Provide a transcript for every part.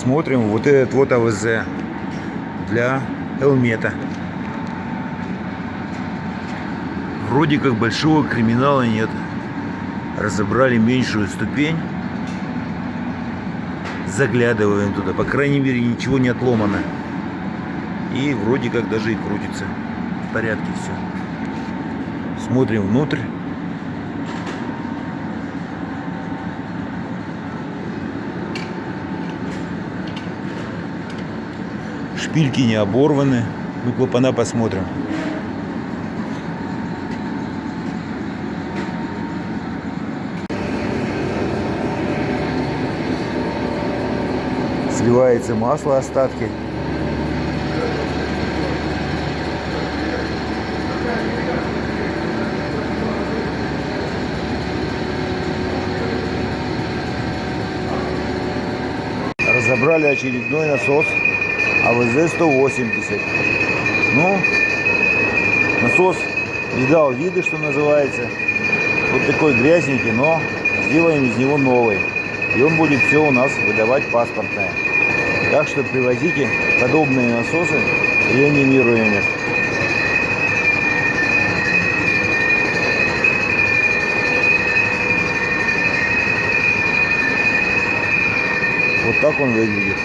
Смотрим вот этот вот АВЗ для Элмета. Вроде как большого криминала нет. Разобрали меньшую ступень. Заглядываем туда. По крайней мере, ничего не отломано. И вроде как даже и крутится. В порядке все. Смотрим внутрь. Шпильки не оборваны. Ну, клапана посмотрим. Сливается масло, остатки. Разобрали очередной насос АВЗ-180. Ну, насос видал виды, что называется. Вот такой грязненький, но сделаем из него новый. И он будет все у нас выдавать паспортное. Так что привозите подобные насосы реанимируемые. Вот так он выглядит.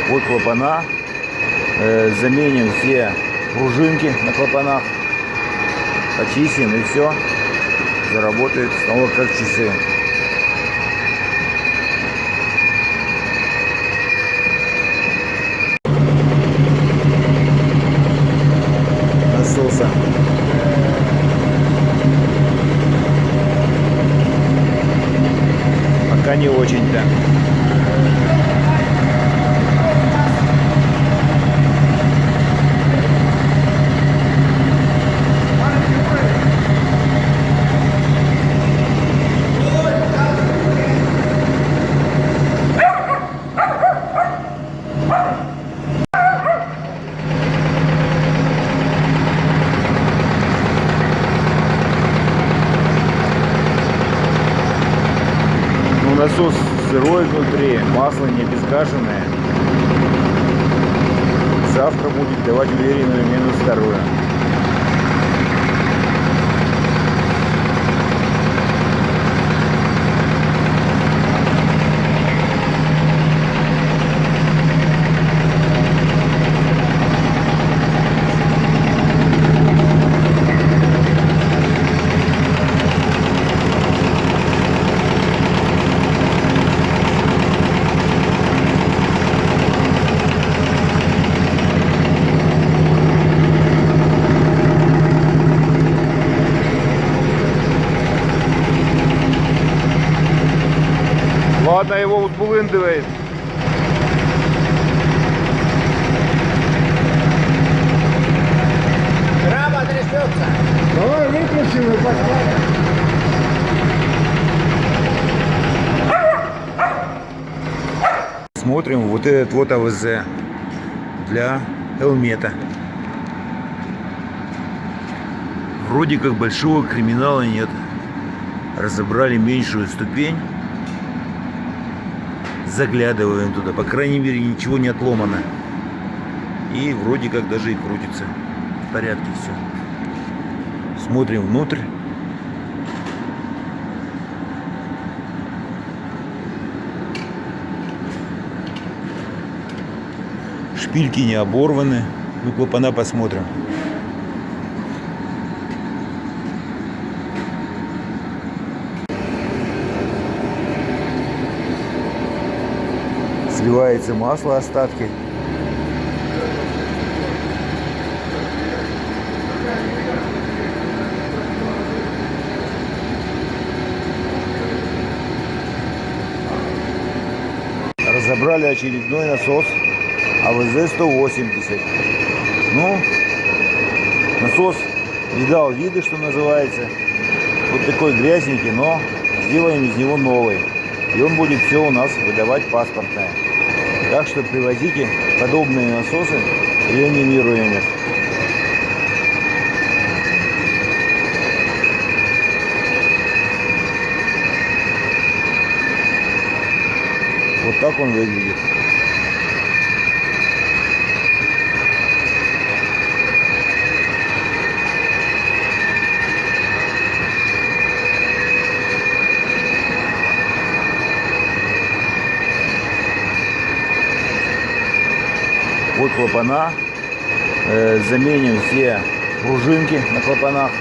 Вот клапана. Заменим все пружинки на клапанах. Почистим, и все. Заработает снова как часы. Насоса. Пока не очень-то. Насос сырой внутри, масло не обезгашенное. Завтра будет давать уверенную -2. Ладно, его вот булындывает. Рама трясется. Давай выключим и поставим. Смотрим вот этот вот АВЗ для Элмета. Вроде как большого криминала нет. Разобрали меньшую ступень. Заглядываем туда. По крайней мере, ничего не отломано. И вроде как даже и крутится. В порядке все. Смотрим внутрь. Шпильки не оборваны. Ну, клапана посмотрим. Сливается масло, остатки. Разобрали очередной насос АВЗ-180. Ну, насос видал виды, что называется. Вот такой грязненький, но сделаем из него новый. и он будет все у нас выдавать паспортное. Так что привозите подобные насосы реанимируемых. Вот так он выглядит. Вот клапана. Заменим все пружинки на клапанах.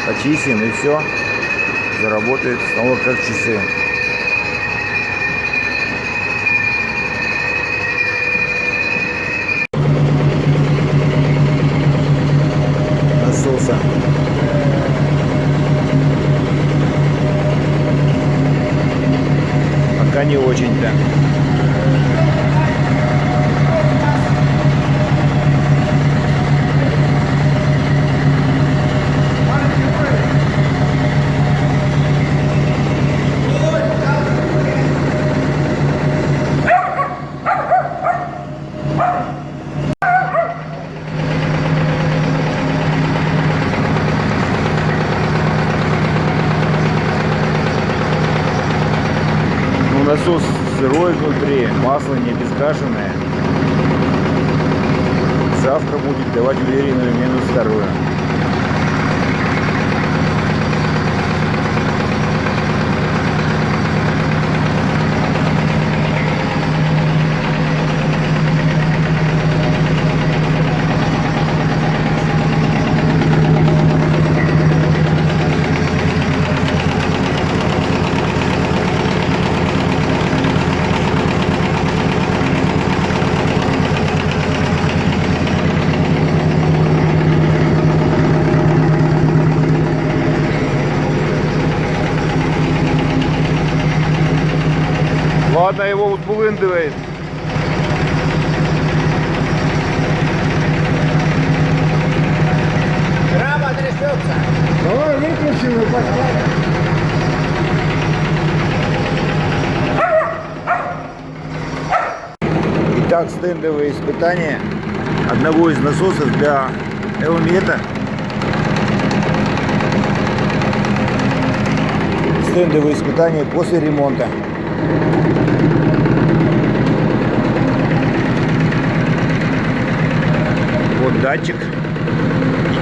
Почистим, и все. Заработает снова как часы. Насоса. Пока не очень-то. Насос сырой внутри, масло не обезгашенное. Завтра будет давать уверенную -2. Ладно, его вот булындывает. Рама трясется. Давай выключим и поставим. Итак, стендовые испытания одного из насосов для Элмета. Стендовые испытания после ремонта. Вот датчик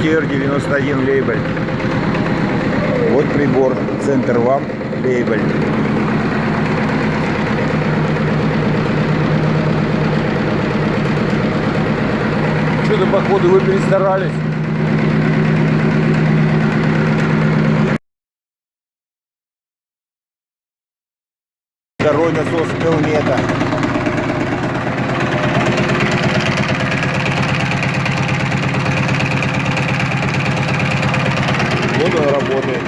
ETR91 лейбель. Вот прибор Центр ВАМ лейбель. Что-то походу вы перестарались. Второй насос Элмета. Вот он работает.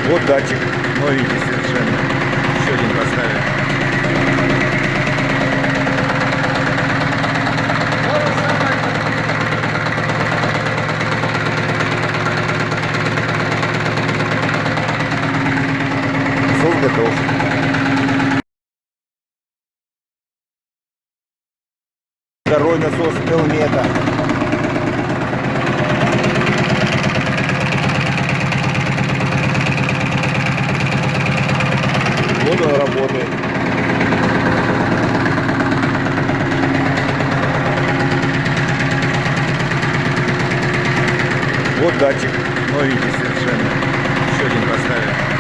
Вот датчик, новенький совершенно. Еще один поставим. Насос готов. Второй насос Элмета. Вот он работает. Вот датчик, новенький совершенно. Еще один поставим.